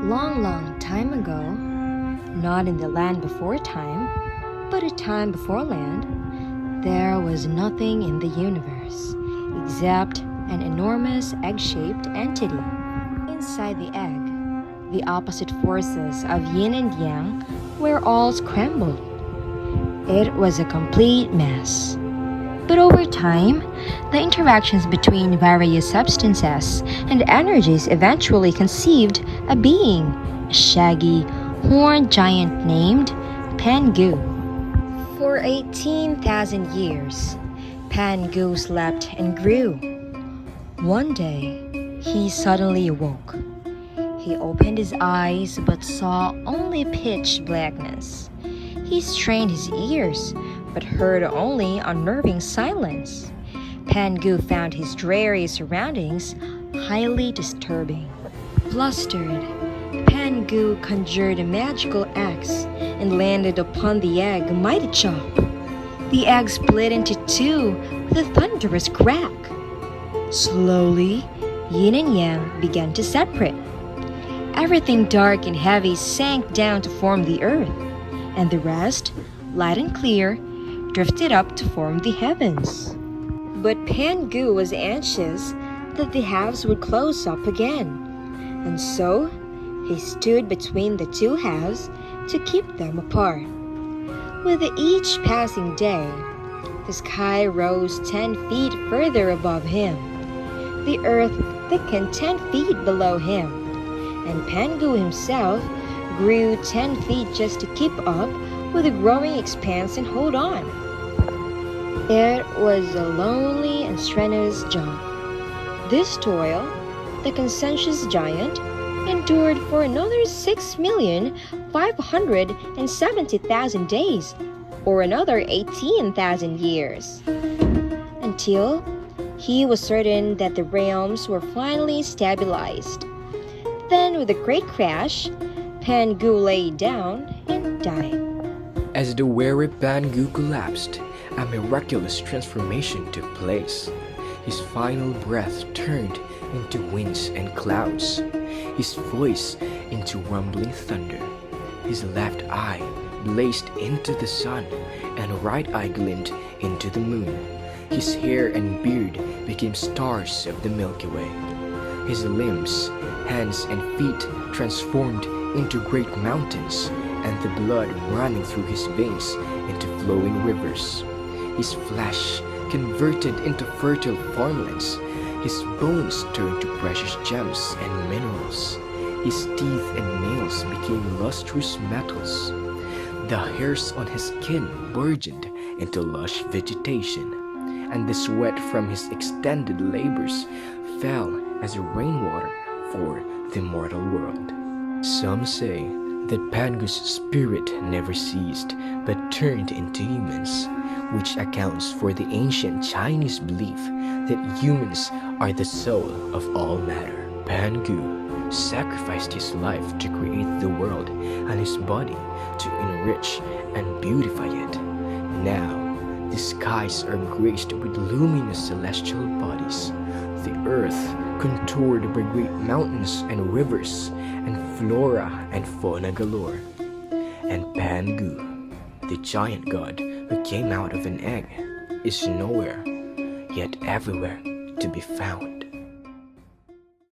Long, long time ago, not in the land before time, but a time before land, there was nothing in the universe except an enormous egg-shaped entity. Inside the egg, the opposite forces of yin and yang were all scrambled. It was a complete mess. But over time, the interactions between various substances and energies eventually conceived a being, a shaggy, horned giant named Pangu. For 18,000 years, Pangu slept and grew. One day, he suddenly awoke. He opened his eyes but saw only pitch blackness. He strained his ears but heard only unnerving silence. Pangu found his dreary surroundings highly disturbing. Flustered, Pangu conjured a magical axe and landed upon the egg mighty chop. The egg split into two with a thunderous crack. Slowly, yin and yang began to separate. Everything dark and heavy sank down to form the earth, and the rest, light and clear, drifted up to form the heavens. But Pangu was anxious that the halves would close up again, and so he stood between the two halves to keep them apart. With each passing day, the sky rose 10 feet further above him. The earth thickened 10 feet below him, and Pangu himself grew 10 feet just to keep up with the growing expanse and hold on. It was a lonely and strenuous job. This toil, the conscientious giant endured for another 6,570,000 days, or another 18,000 years, until he was certain that the realms were finally stabilized. Then, with a great crash, Pangu lay down and died. As the weary Pangu collapsed, a miraculous transformation took place. His final breath turned into winds and clouds, his voice into rumbling thunder. His left eye blazed into the sun, and right eye gleamed into the moon. His hair and beard became stars of the Milky Way. His limbs, hands, and feet transformed into great mountains, and the blood running through his veins into flowing rivers. His flesh converted into fertile farmlands. His bones turned to precious gems and minerals. His teeth and nails became lustrous metals. The hairs on his skin burgeoned into lush vegetation, and the sweat from his extended labors fell as rainwater for the mortal world. Some say that Pangu's spirit never ceased but turned into humans, which accounts for the ancient Chinese belief that humans are the soul of all matter. Pangu sacrificed his life to create the world and his body to enrich and beautify it. Now, the skies are graced with luminous celestial bodies, the earth contoured by great mountains and rivers, and flora and fauna galore. And Pangu, the giant god who came out of an egg, is nowhere, yet everywhere to be found.